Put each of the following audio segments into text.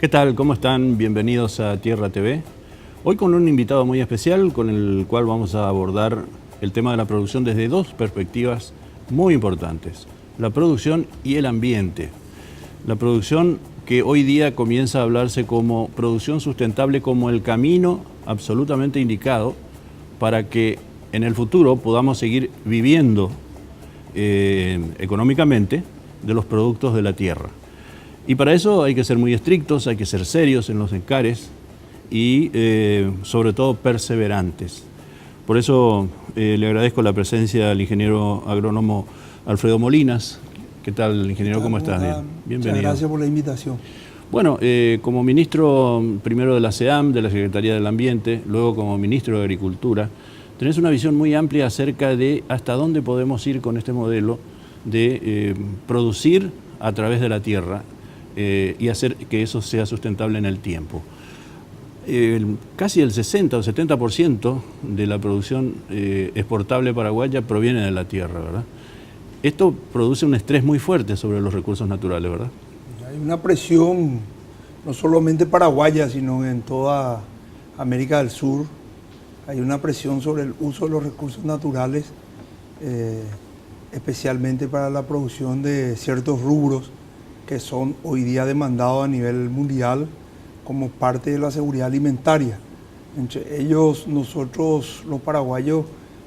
¿Qué tal? ¿Cómo están? Bienvenidos a Tierra TV. Hoy con un invitado muy especial con el cual vamos a abordar el tema de la producción desde dos perspectivas muy importantes. La producción y el ambiente. La producción que hoy día comienza a hablarse como producción sustentable como el camino absolutamente indicado para que en el futuro podamos seguir viviendo económicamente de los productos de la tierra. Y para eso hay que ser muy estrictos, hay que ser serios en los encares y sobre todo perseverantes. Por eso le agradezco la presencia del ingeniero agrónomo Alfredo Molinas. ¿Qué tal, ingeniero? ¿Cómo estás? Bien. Bienvenido. Muchas gracias por la invitación. Bueno, como ministro primero de la SEAM, de la Secretaría del Ambiente, luego como ministro de Agricultura, tenés una visión muy amplia acerca de hasta dónde podemos ir con este modelo de producir a través de la tierra y hacer que eso sea sustentable en el tiempo. Casi el 60 o 70% de la producción exportable paraguaya proviene de la tierra, ¿verdad? Esto produce un estrés muy fuerte sobre los recursos naturales, ¿verdad? Hay una presión, no solamente paraguaya, sino en toda América del Sur. Hay una presión sobre el uso de los recursos naturales, especialmente para la producción de ciertos rubros que son hoy día demandados a nivel mundial como parte de la seguridad alimentaria. Entre ellos, nosotros los paraguayos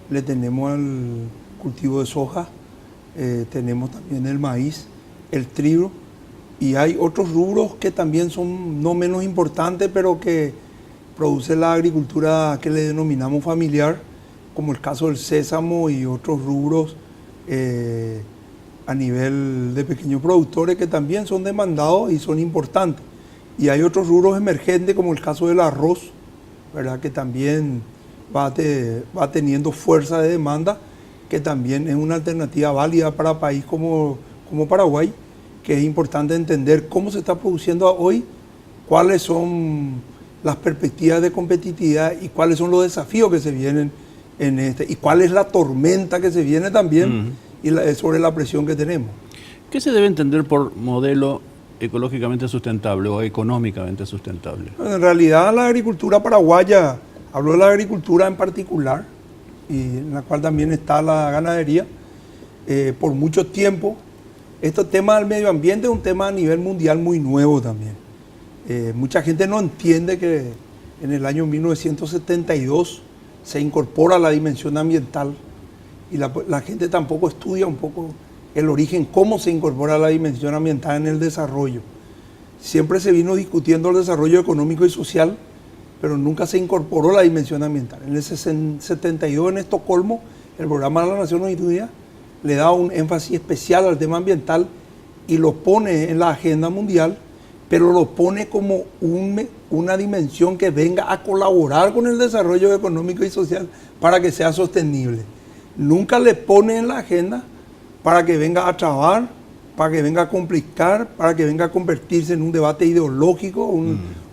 le tenemos al cultivo de soja, tenemos también el maíz, el trigo, y hay otros rubros que también son no menos importantes, pero que produce la agricultura que le denominamos familiar, como el caso del sésamo y otros rubros a nivel de pequeños productores que también son demandados y son importantes. Y hay otros rubros emergentes como el caso del arroz, ¿verdad? Que también va teniendo fuerza de demanda, que también es una alternativa válida para un país como Paraguay, que es importante entender cómo se está produciendo hoy, cuáles son las perspectivas de competitividad y cuáles son los desafíos que se vienen y cuál es la tormenta que se viene también y sobre la presión que tenemos. ¿Qué se debe entender por modelo ecológicamente sustentable o económicamente sustentable? En realidad la agricultura paraguaya, hablo de la agricultura en particular, y en la cual también está la ganadería, por mucho tiempo, este tema del medio ambiente es un tema a nivel mundial muy nuevo también. Mucha gente no entiende que en el año 1972 se incorpora la dimensión ambiental y la gente tampoco estudia un poco el origen, cómo se incorpora la dimensión ambiental en el desarrollo. Siempre se vino discutiendo el desarrollo económico y social, pero nunca se incorporó la dimensión ambiental. En el 72 en Estocolmo, el programa de las Naciones Unidas le da un énfasis especial al tema ambiental y lo pone en la agenda mundial, pero lo pone como una dimensión que venga a colaborar con el desarrollo económico y social para que sea sostenible. Nunca le pone en la agenda para que venga a trabar, para que venga a complicar, para que venga a convertirse en un debate ideológico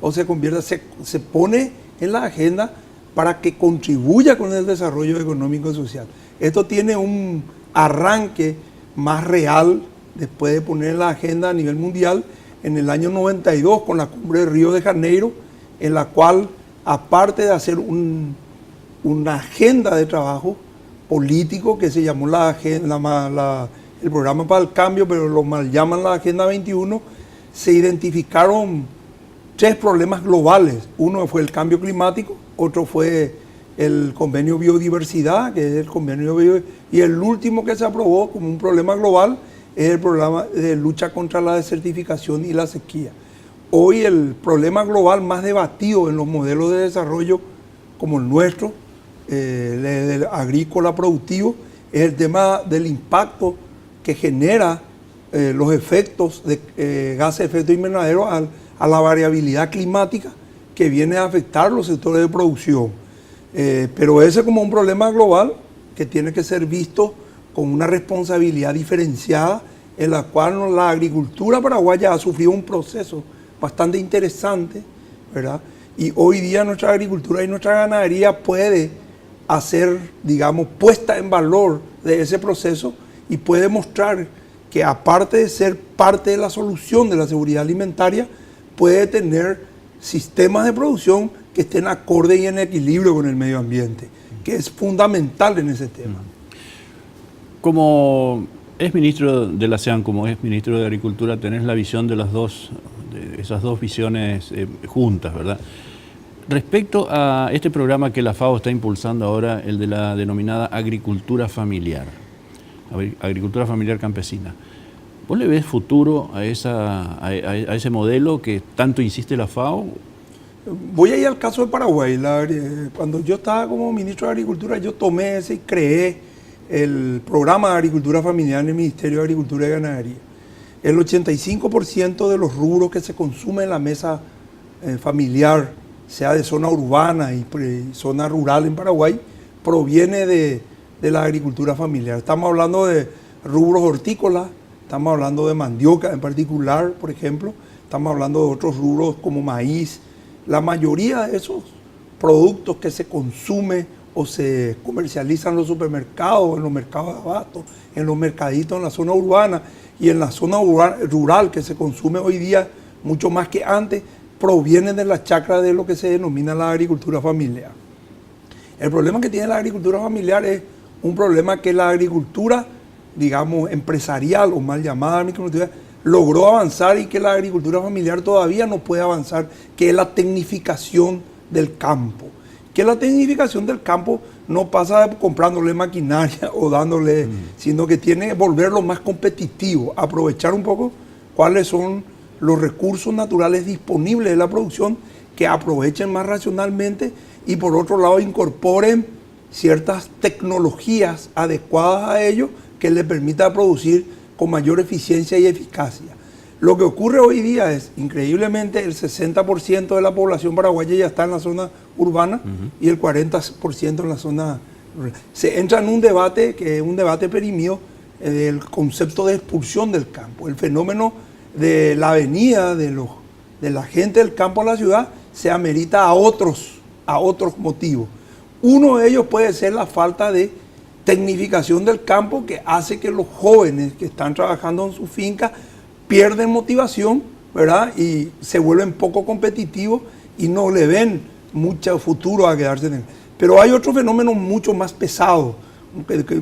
o se pone en la agenda para que contribuya con el desarrollo económico y social. Esto tiene un arranque más real después de poner en la agenda a nivel mundial en el año 92 con la cumbre de Río de Janeiro, en la cual, aparte de hacer una agenda de trabajo político que se llamó el programa para el cambio, pero lo mal llaman la Agenda 21, se identificaron 3 problemas globales. Uno fue el cambio climático, otro fue el convenio biodiversidad, que es el convenio y el último que se aprobó como un problema global es el programa de lucha contra la desertificación y la sequía. Hoy el problema global más debatido en los modelos de desarrollo como el nuestro, el agrícola productivo, es el tema del impacto que genera los efectos de gases de efecto invernadero a la variabilidad climática que viene a afectar los sectores de producción. Pero ese como un problema global que tiene que ser visto con una responsabilidad diferenciada en la cual la agricultura paraguaya ha sufrido un proceso bastante interesante, ¿verdad? Y hoy día nuestra agricultura y nuestra ganadería puede hacer, digamos, puesta en valor de ese proceso y puede mostrar que aparte de ser parte de la solución de la seguridad alimentaria, puede tener sistemas de producción que estén acorde y en equilibrio con el medio ambiente, que es fundamental en ese tema. Como es ministro de la SEAM, como es ministro de Agricultura, tenés la visión de esas dos visiones juntas, ¿verdad? Respecto a este programa que la FAO está impulsando ahora, el de la denominada agricultura familiar campesina, ¿vos le ves futuro a ese modelo que tanto insiste la FAO? Voy a ir al caso de Paraguay. Cuando yo estaba como ministro de Agricultura, yo tomé ese y creé el programa de agricultura familiar en el Ministerio de Agricultura y Ganadería. El 85% de los rubros que se consumen en la mesa familiar, sea de zona urbana y zona rural en Paraguay, proviene de la agricultura familiar. Estamos hablando de rubros hortícolas, estamos hablando de mandioca en particular, por ejemplo, estamos hablando de otros rubros como maíz. La mayoría de esos productos que se consumen o se comercializan en los supermercados, en los mercados de abasto, en los mercaditos en la zona urbana y en la zona rural que se consume hoy día mucho más que antes, provienen de la chacra de lo que se denomina la agricultura familiar. El problema que tiene la agricultura familiar es un problema que la agricultura, digamos, empresarial o mal llamada microagricultura, logró avanzar y que la agricultura familiar todavía no puede avanzar, que es la tecnificación del campo. Que la tecnificación del campo no pasa comprándole maquinaria o dándole, sino que tiene que volverlo más competitivo, aprovechar un poco cuáles son los recursos naturales disponibles de la producción, que aprovechen más racionalmente y por otro lado incorporen ciertas tecnologías adecuadas a ello que le permita producir con mayor eficiencia y eficacia. Lo que ocurre hoy día es, increíblemente, el 60% de la población paraguaya ya está en la zona urbana y el 40% en la zona rural. Se entra en un debate que es un debate perimido del concepto de expulsión del campo. El fenómeno de la venida de la gente del campo a la ciudad se amerita a otros motivos. Uno de ellos puede ser la falta de tecnificación del campo, que hace que los jóvenes que están trabajando en su finca pierden motivación, ¿verdad? Y se vuelven poco competitivos y no le ven mucho futuro a quedarse en él. Pero hay otro fenómeno mucho más pesado,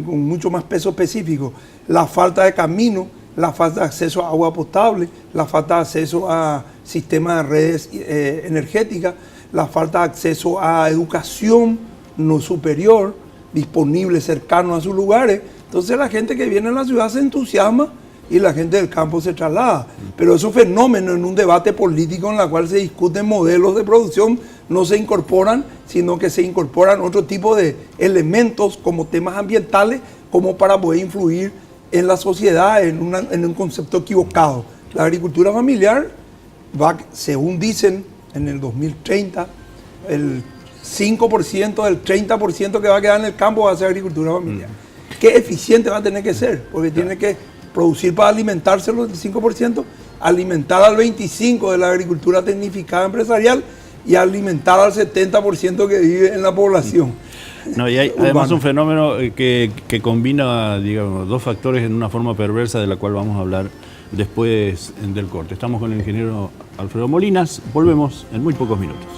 con mucho más peso específico: la falta de camino, la falta de acceso a agua potable, la falta de acceso a sistemas de redes energéticas, la falta de acceso a educación no superior, disponible, cercano a sus lugares. Entonces la gente que viene a la ciudad se entusiasma y la gente del campo se traslada. Pero esos fenómenos en un debate político en el cual se discuten modelos de producción no se incorporan, sino que se incorporan otro tipo de elementos como temas ambientales, como para poder influir en la sociedad en un concepto equivocado. La agricultura familiar va, según dicen, en el 2030, el 5% del 30% que va a quedar en el campo va a ser agricultura familiar. ¿Qué eficiente va a tener que ser? Porque tiene que producir para alimentarse el 5%, alimentar al 25% de la agricultura tecnificada empresarial y alimentar al 70% que vive en la población. No, y hay además un fenómeno que combina, digamos, dos factores en una forma perversa de la cual vamos a hablar después del corte. Estamos con el ingeniero Alfredo Molinas, volvemos en muy pocos minutos.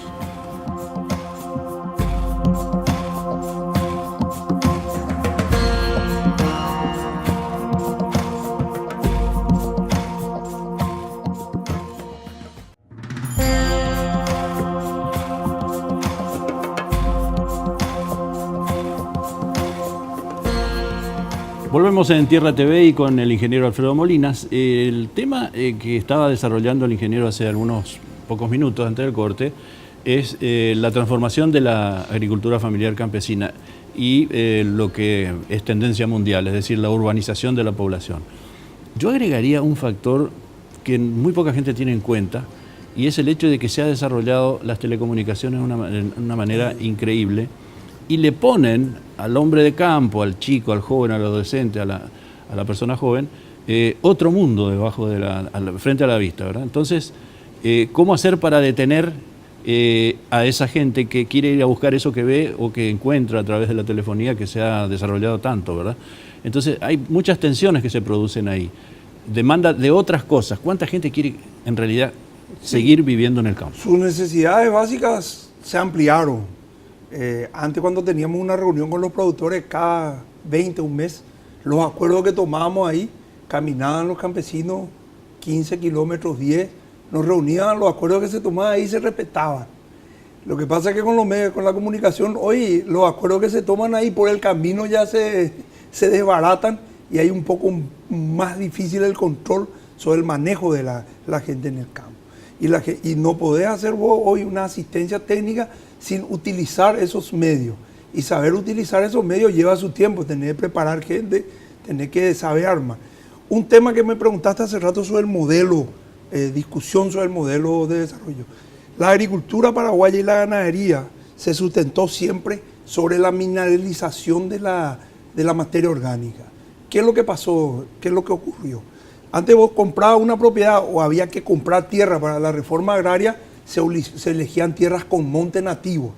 Volvemos en Tierra TV y con el ingeniero Alfredo Molinas. El tema que estaba desarrollando el ingeniero hace algunos pocos minutos antes del corte es la transformación de la agricultura familiar campesina y lo que es tendencia mundial, es decir, la urbanización de la población. Yo agregaría un factor que muy poca gente tiene en cuenta, y es el hecho de que se ha desarrollado las telecomunicaciones de una manera increíble, y le ponen al hombre de campo, al chico, al joven, al adolescente, a la persona joven, otro mundo debajo frente a la vista, ¿verdad? Entonces, ¿cómo hacer para detener a esa gente que quiere ir a buscar eso que ve o que encuentra a través de la telefonía que se ha desarrollado tanto, ¿verdad? Entonces, hay muchas tensiones que se producen ahí. Demanda de otras cosas. ¿Cuánta gente quiere en realidad seguir viviendo en el campo. Sus necesidades básicas se ampliaron. Antes, cuando teníamos una reunión con los productores cada 20, un mes, los acuerdos que tomábamos ahí, caminaban los campesinos 15 kilómetros, 10, nos reunían, los acuerdos que se tomaban ahí se respetaban. Lo que pasa es que con los medios, con la comunicación, hoy los acuerdos que se toman ahí por el camino ya se desbaratan y hay un poco más difícil el control sobre el manejo de la gente en el campo. Y no podés hacer vos hoy una asistencia técnica sin utilizar esos medios. Y saber utilizar esos medios lleva su tiempo, tener que preparar gente, tener que saber armar. Un tema que me preguntaste hace rato sobre el modelo, discusión sobre el modelo de desarrollo. La agricultura paraguaya y la ganadería se sustentó siempre sobre la mineralización de la materia orgánica. ¿Qué es lo que pasó? ¿Qué es lo que ocurrió? Antes vos comprabas una propiedad o había que comprar tierra para la reforma agraria, se elegían tierras con monte nativo.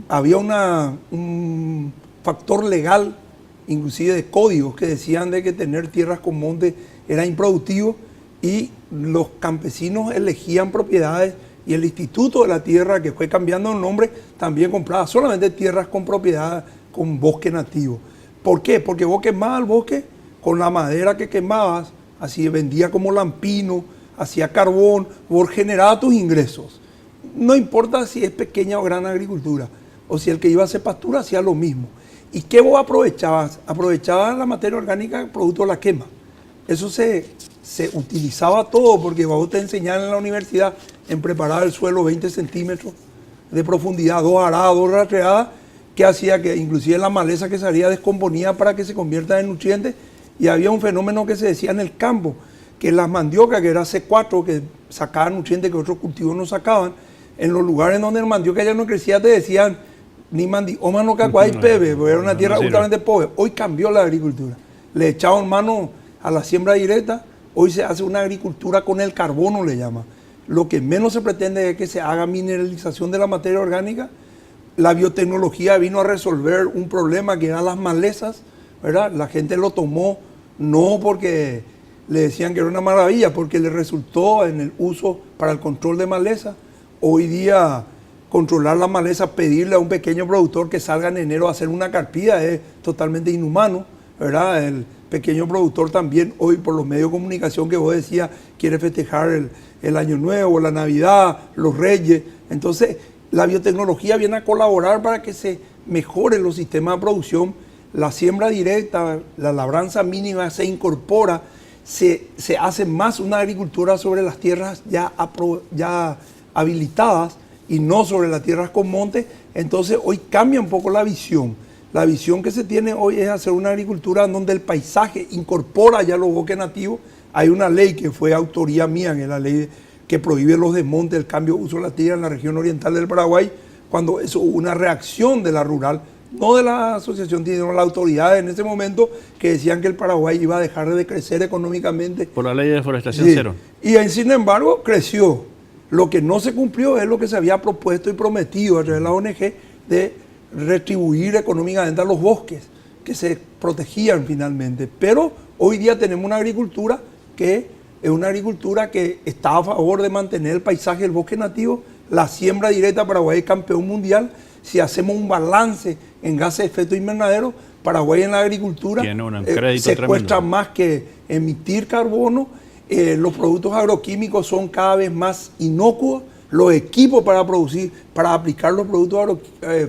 Había un factor legal, inclusive de códigos, que decían de que tener tierras con monte era improductivo y los campesinos elegían propiedades y el Instituto de la Tierra, que fue cambiando el nombre, también compraba solamente tierras con propiedad, con bosque nativo. ¿Por qué? Porque vos quemabas el bosque con la madera que quemabas, así vendía como lampino, hacía carbón, vos generabas tus ingresos. No importa si es pequeña o gran agricultura, o si el que iba a hacer pastura hacía lo mismo. ¿Y qué vos aprovechabas? Aprovechabas la materia orgánica producto de la quema. Eso se utilizaba todo, porque vos te enseñaban en la universidad en preparar el suelo 20 centímetros de profundidad, 2 aradas, 2 rastreadas, que hacía que inclusive la maleza que salía descomponía para que se convierta en nutrientes. Y había un fenómeno que se decía en el campo, que las mandiocas, que era C4, que sacaban nutrientes que otros cultivos no sacaban, en los lugares donde el mandioca ya no crecía te decían, ni mandioma no cacuay pebe, porque era una tierra justamente pobre. Hoy cambió la agricultura. Le echaban mano a la siembra directa, hoy se hace una agricultura con el carbono, le llama. Lo que menos se pretende es que se haga mineralización de la materia orgánica. La biotecnología vino a resolver un problema que eran las malezas, ¿verdad? La gente lo tomó no porque le decían que era una maravilla, porque le resultó en el uso para el control de maleza. Hoy día controlar la maleza, pedirle a un pequeño productor que salga en enero a hacer una carpida es totalmente inhumano, ¿verdad? El pequeño productor también hoy por los medios de comunicación que vos decías quiere festejar el Año Nuevo, la Navidad, los Reyes. Entonces la biotecnología viene a colaborar para que se mejoren los sistemas de producción. La siembra directa, la labranza mínima se incorpora, se hace más una agricultura sobre las tierras ya habilitadas y no sobre las tierras con monte. Entonces hoy cambia un poco la visión. La visión que se tiene hoy es hacer una agricultura donde el paisaje incorpora ya los bosques nativos. Hay una ley que fue autoría mía, que es la ley que prohíbe los desmontes, el cambio de uso de la tierra en la región oriental del Paraguay, cuando eso hubo una reacción de la rural, no de la asociación, sino la autoridad en ese momento, que decían que el Paraguay iba a dejar de crecer económicamente. Por la ley de deforestación cero. Y sin embargo creció. Lo que no se cumplió es lo que se había propuesto y prometido a través de la ONG de retribuir económicamente a los bosques, que se protegían finalmente. Pero hoy día tenemos una agricultura que es una agricultura que está a favor de mantener el paisaje del bosque nativo. La siembra directa, Paraguay es campeón mundial. Si hacemos un balance en gases de efecto invernadero, Paraguay en la agricultura secuestra más que emitir carbono. Los productos agroquímicos son cada vez más inocuos. Los equipos para producir, para aplicar los productos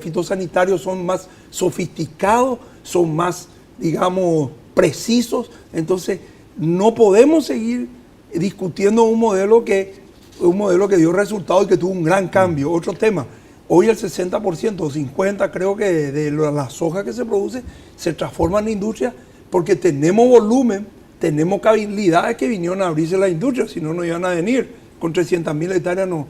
fitosanitarios son más sofisticados, son más, digamos, precisos. Entonces, no podemos seguir discutiendo un modelo que dio resultados y que tuvo un gran cambio. Otro tema, hoy el 60% o 50% creo que de la soja que se produce se transforma en industria porque tenemos volumen, tenemos habilidades que vinieron a abrirse la industria, si no, no iban a venir. Con 300.000 hectáreas no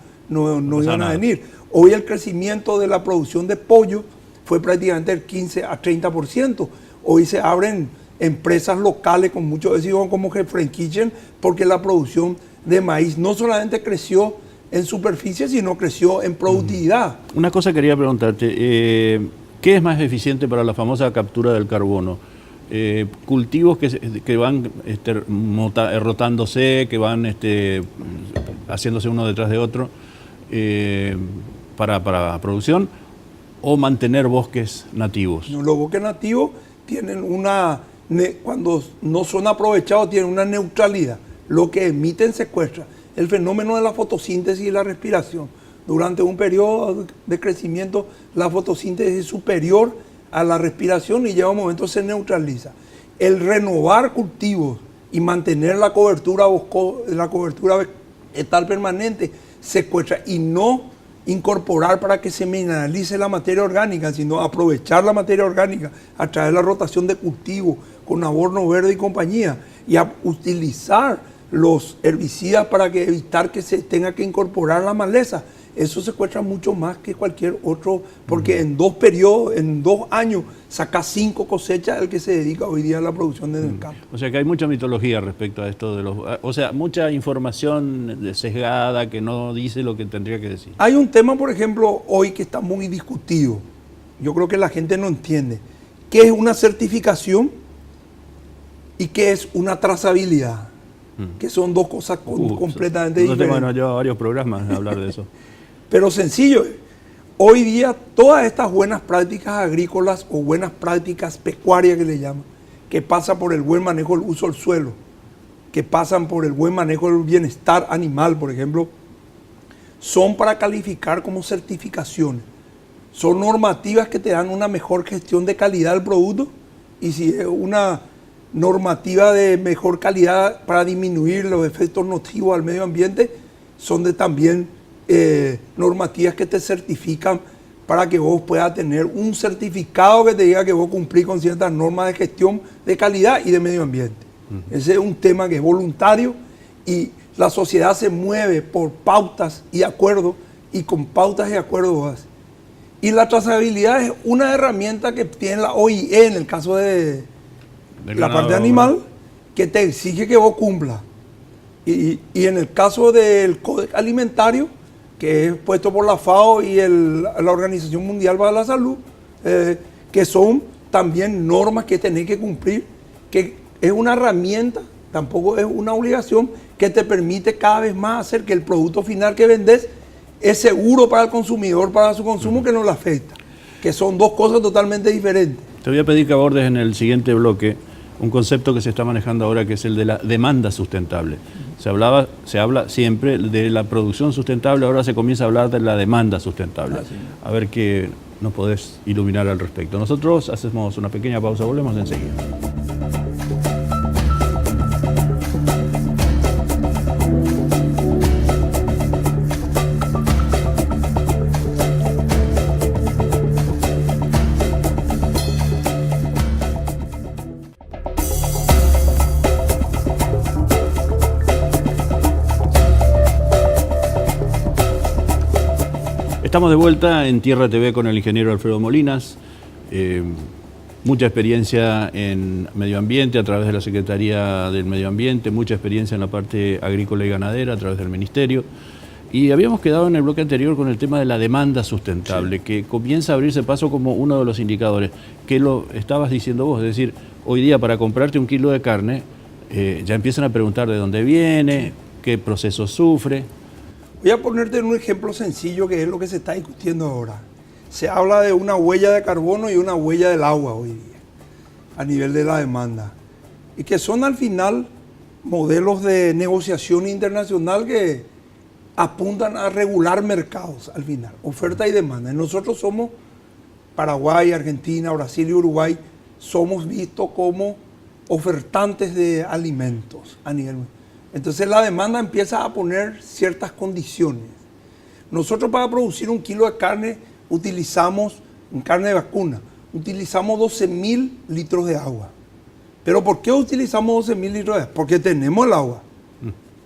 iban a venir. Hoy el crecimiento de la producción de pollo fue prácticamente el 15 a 30%. Hoy se abren empresas locales con mucho éxito como Jefren Kitchen, porque la producción de maíz no solamente creció en superficie, sino creció en productividad. Una cosa quería preguntarte, ¿qué es más eficiente para la famosa captura del carbono? ¿Cultivos que van rotándose, que van haciéndose uno detrás de otro para producción, o mantener bosques nativos? Los bosques nativos tienen cuando no son aprovechados, tienen una neutralidad. Lo que emiten secuestra. El fenómeno de la fotosíntesis y la respiración. Durante un periodo de crecimiento, la fotosíntesis es superior a la respiración y llega un momento se neutraliza. El renovar cultivos y mantener la cobertura vegetal permanente secuestra, y no incorporar para que se mineralice la materia orgánica, sino aprovechar la materia orgánica a través de la rotación de cultivos con abono verde y compañía, y a utilizar los herbicidas para evitar que se tenga que incorporar la maleza. Eso secuestra mucho más que cualquier otro, porque en 2 periodos, en 2 años, saca 5 cosechas el que se dedica hoy día a la producción en el campo. O sea que hay mucha mitología respecto a esto o sea, mucha información sesgada que no dice lo que tendría que decir. Hay un tema, por ejemplo, hoy que está muy discutido. Yo creo que la gente no entiende. ¿Qué es una certificación y qué es una trazabilidad? Que son 2 cosas completamente diferentes. Bueno, lleva varios programas a hablar de eso. Pero sencillo, hoy día todas estas buenas prácticas agrícolas o buenas prácticas pecuarias que le llaman, que pasan por el buen manejo del uso del suelo, que pasan por el buen manejo del bienestar animal, por ejemplo, son para calificar como certificaciones. Son normativas que te dan una mejor gestión de calidad del producto, y si es una normativa de mejor calidad para disminuir los efectos nocivos al medio ambiente, son también normativas que te certifican para que vos puedas tener un certificado que te diga que vos cumplís con ciertas normas de gestión de calidad y de medio ambiente. Ese es un tema que es voluntario, y la sociedad se mueve por pautas y acuerdos, y con pautas y acuerdos. Y la trazabilidad es una herramienta que tiene la OIE en el caso de la parte animal, que te exige que vos cumplas. Y en el caso del Código Alimentario, que es puesto por la FAO y la Organización Mundial para la Salud, que son también normas que tenés que cumplir, que es una herramienta, tampoco es una obligación, que te permite cada vez más hacer que el producto final que vendes es seguro para el consumidor, para su consumo, que no le afecta. Que son 2 cosas totalmente diferentes. Te voy a pedir que abordes en el siguiente bloque un concepto que se está manejando ahora, que es el de la demanda sustentable. Se habla siempre de la producción sustentable, ahora se comienza a hablar de la demanda sustentable. A ver qué nos podés iluminar al respecto. Nosotros hacemos una pequeña pausa, volvemos enseguida. Estamos de vuelta en Tierra TV con el ingeniero Alfredo Molinas. Mucha experiencia en medio ambiente a través de la Secretaría del Medio Ambiente, mucha experiencia en la parte agrícola y ganadera a través del Ministerio. Y habíamos quedado en el bloque anterior con el tema de la demanda sustentable, sí, que comienza a abrirse paso como uno de los indicadores, que lo estabas diciendo vos. Es decir, hoy día para comprarte 1 kilo de carne, ya empiezan a preguntar de dónde viene, qué proceso sufre. Voy a ponerte un ejemplo sencillo, que es lo que se está discutiendo ahora. Se habla de una huella de carbono y una huella del agua hoy día, a nivel de la demanda. Y que son al final modelos de negociación internacional que apuntan a regular mercados al final, oferta y demanda. Y nosotros somos, Paraguay, Argentina, Brasil y Uruguay, somos vistos como ofertantes de alimentos a nivel mundial. Entonces la demanda empieza a poner ciertas condiciones. Nosotros para producir 1 kilo de carne utilizamos, carne de vacuna, utilizamos 12.000 litros de agua. ¿Pero por qué utilizamos 12.000 litros de agua? Porque tenemos el agua.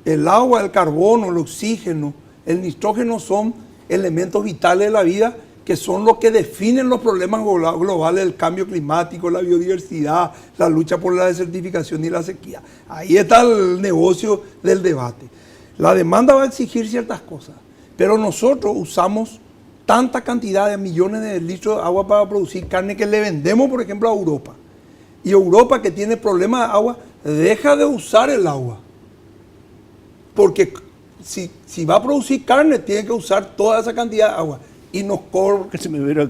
El agua, el carbono, el oxígeno, el nitrógeno son elementos vitales de la vida, que son los que definen los problemas globales del cambio climático, la biodiversidad, la lucha por la desertificación y la sequía. Ahí está el negocio del debate. La demanda va a exigir ciertas cosas, pero nosotros usamos tanta cantidad de millones de litros de agua para producir carne que le vendemos, por ejemplo, a Europa. Y Europa, que tiene problemas de agua, deja de usar el agua, porque si va a producir carne, tiene que usar toda esa cantidad de agua. Y nos cobra. Que se me hubiera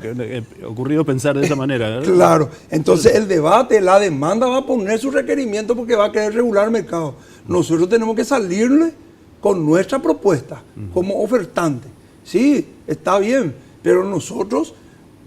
ocurrido pensar de esa manera, ¿verdad? Claro. Entonces el debate, la demanda va a poner su requerimiento porque va a querer regular el mercado. Nosotros tenemos que salirle con nuestra propuesta como ofertante. Sí, está bien, pero nosotros,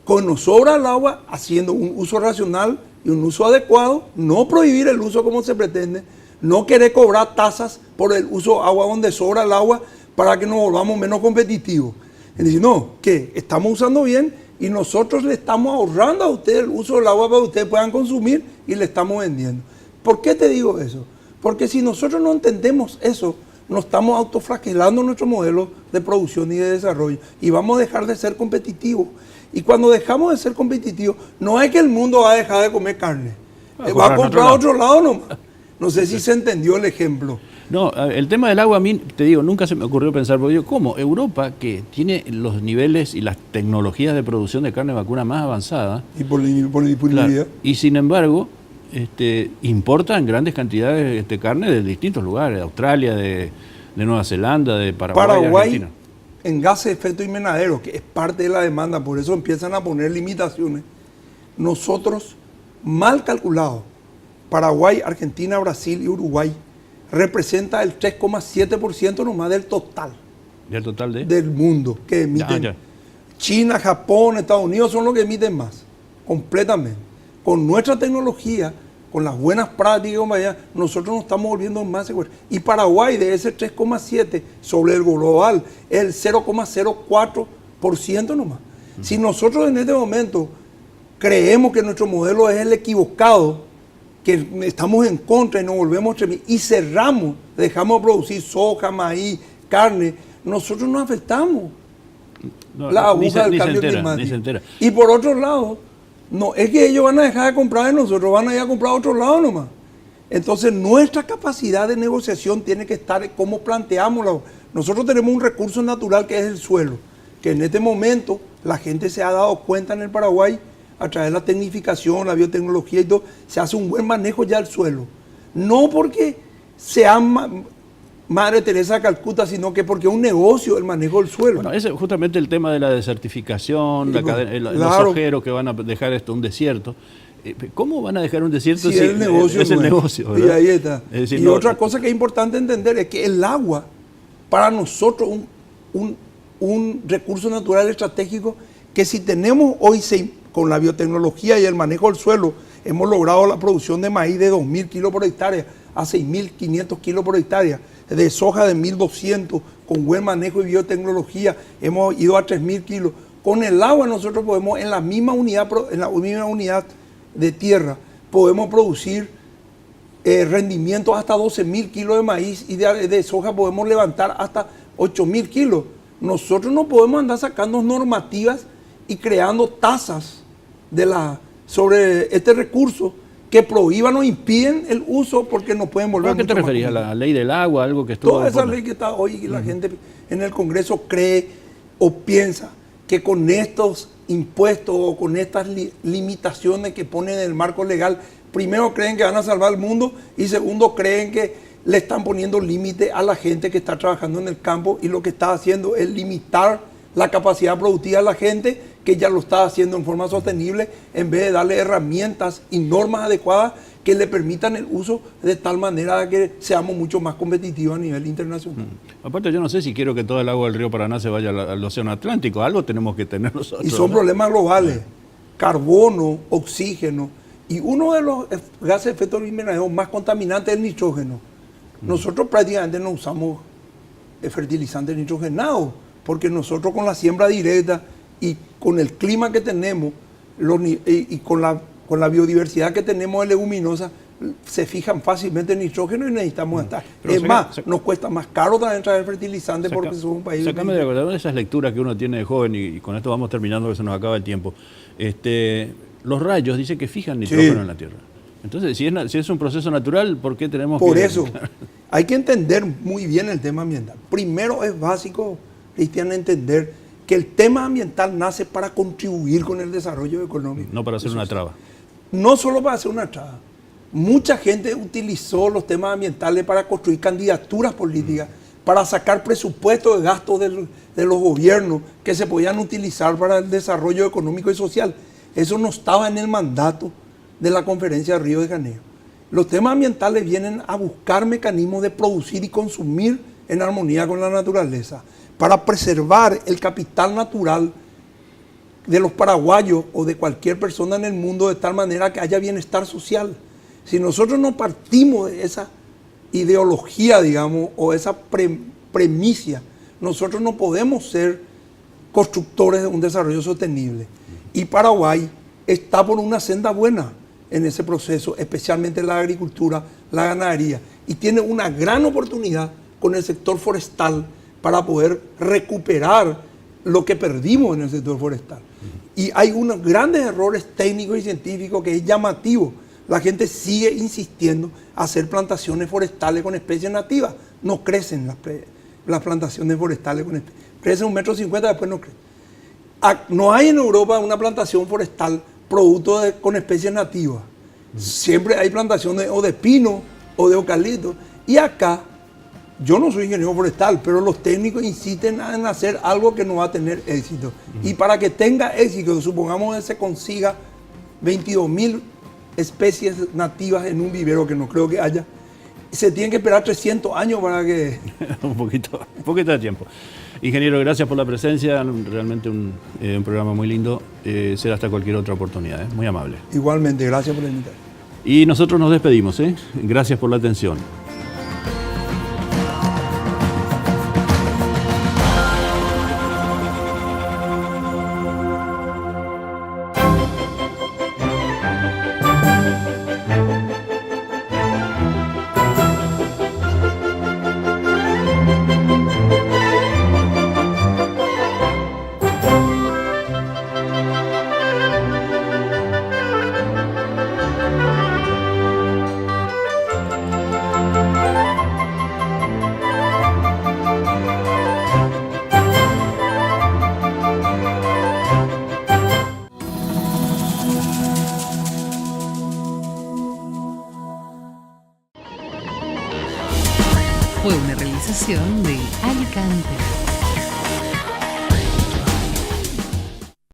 con nos sobra el agua, haciendo un uso racional y un uso adecuado, no prohibir el uso como se pretende, no querer cobrar tasas por el uso de agua donde sobra el agua para que nos volvamos menos competitivos. Es decir, no, que estamos usando bien y nosotros le estamos ahorrando a ustedes el uso del agua para que ustedes puedan consumir y le estamos vendiendo. ¿Por qué te digo eso? Porque si nosotros no entendemos eso, nos estamos autoflagelando nuestro modelo de producción y de desarrollo y vamos a dejar de ser competitivos. Y cuando dejamos de ser competitivos, no es que el mundo va a dejar de comer carne, va a comprar a otro lado nomás. No sé si se entendió el ejemplo. No, el tema del agua a mí, te digo, nunca se me ocurrió pensar, porque yo, ¿cómo? Europa, que tiene los niveles y las tecnologías de producción de carne vacuna más avanzadas. Y por disponibilidad. Claro, y sin embargo, importan grandes cantidades de carne de distintos lugares, de Australia, de Nueva Zelanda, de Paraguay, Argentina. En gases de efecto invernadero, que es parte de la demanda, por eso empiezan a poner limitaciones. Nosotros, mal calculado, Paraguay, Argentina, Brasil y Uruguay representa el 3,7% nomás del total. ¿Del total del mundo que emiten? Ya. China, Japón, Estados Unidos son los que emiten más, completamente. Con nuestra tecnología, con las buenas prácticas, nosotros nos estamos volviendo más seguros. Y Paraguay, de ese 3,7% sobre el global, es el 0,04% nomás. Si nosotros en este momento creemos que nuestro modelo es el equivocado, que estamos en contra y nos volvemos y cerramos, dejamos de producir soja, maíz, carne, nosotros nos afectamos. La aguja del cambio climático. Y por otro lado, no es que ellos van a dejar de comprar de nosotros, van a ir a comprar a otro lado nomás. Entonces nuestra capacidad de negociación tiene que estar en cómo planteamos. Nosotros tenemos un recurso natural que es el suelo, que en este momento la gente se ha dado cuenta en el Paraguay, a través de la tecnificación, la biotecnología y todo, se hace un buen manejo ya del suelo. No porque sea Madre Teresa de Calcuta, sino que porque es un negocio el manejo del suelo. Bueno, ese es justamente el tema de la desertificación, sí, los ojeros que van a dejar esto un desierto. ¿Cómo van a dejar un desierto si el negocio es el negocio? ¿Verdad? Y ahí está. Es decir, otra cosa que es importante entender es que el agua, para nosotros, un recurso natural estratégico que si tenemos hoy con la biotecnología y el manejo del suelo, hemos logrado la producción de maíz de 2.000 kilos por hectárea a 6.500 kilos por hectárea, de soja de 1.200, con buen manejo y biotecnología, hemos ido a 3.000 kilos. Con el agua nosotros podemos, en la misma unidad de tierra, podemos producir rendimientos hasta 12.000 kilos de maíz y de soja podemos levantar hasta 8.000 kilos. Nosotros no podemos andar sacando normativas y creando tasas sobre este recurso que prohíban o impiden el uso porque nos pueden volver. ¿A qué te referías? ¿A la ley del agua? Algo que estuvo. Toda esa ley que está hoy y la gente en el Congreso cree o piensa que con estos impuestos o con estas limitaciones que ponen en el marco legal, primero creen que van a salvar el mundo y segundo creen que le están poniendo límite a la gente que está trabajando en el campo y lo que está haciendo es limitar la capacidad productiva de la gente que ya lo está haciendo en forma sostenible en vez de darle herramientas y normas adecuadas que le permitan el uso de tal manera que seamos mucho más competitivos a nivel internacional. Aparte yo no sé si quiero que todo el agua del río Paraná se vaya al océano Atlántico, algo tenemos que tener nosotros. Y son problemas globales, carbono, oxígeno, y uno de los gases de efecto invernadero más contaminantes es el nitrógeno. Nosotros prácticamente no usamos fertilizantes nitrogenados, porque nosotros con la siembra directa y con el clima que tenemos y con la biodiversidad que tenemos de leguminosas, se fijan fácilmente el nitrógeno y necesitamos estar. Es más, nos cuesta más caro también traer fertilizantes porque somos un país... Sacame de acuerdo, esas lecturas que uno tiene de joven, y con esto vamos terminando porque se nos acaba el tiempo. Los rayos dicen que fijan nitrógeno en la tierra. Entonces, si es un proceso natural, ¿por qué tenemos Por eso, hay que entender muy bien el tema ambiental. Primero es básico, Cristian, entender que el tema ambiental nace para contribuir con el desarrollo económico. No para hacer una traba. No solo para hacer una traba. Mucha gente utilizó los temas ambientales para construir candidaturas políticas, para sacar presupuestos de gastos de los gobiernos que se podían utilizar para el desarrollo económico y social. Eso no estaba en el mandato de la Conferencia de Río de Janeiro. Los temas ambientales vienen a buscar mecanismos de producir y consumir en armonía con la naturaleza, para preservar el capital natural de los paraguayos o de cualquier persona en el mundo de tal manera que haya bienestar social. Si nosotros no partimos de esa ideología, digamos, o esa premisa, nosotros no podemos ser constructores de un desarrollo sostenible. Y Paraguay está por una senda buena en ese proceso, especialmente la agricultura, la ganadería, y tiene una gran oportunidad con el sector forestal para poder recuperar lo que perdimos en el sector forestal. Y hay unos grandes errores técnicos y científicos que es llamativo. La gente sigue insistiendo a hacer plantaciones forestales con especies nativas. No crecen las plantaciones forestales con especies. Crecen 1,50 m, después no crecen. No hay en Europa una plantación forestal producto con especies nativas. Siempre hay plantaciones o de pino o de eucalipto. Y acá, yo no soy ingeniero forestal, pero los técnicos insisten en hacer algo que no va a tener éxito. Y para que tenga éxito, supongamos que se consiga 22.000 especies nativas en un vivero, que no creo que haya, se tienen que esperar 300 años para que... un poquito de tiempo. Ingeniero, gracias por la presencia, realmente un programa muy lindo. Será hasta cualquier otra oportunidad, muy amable. Igualmente, gracias por la invitación. Y nosotros nos despedimos, gracias por la atención. Fue una realización de Alicante.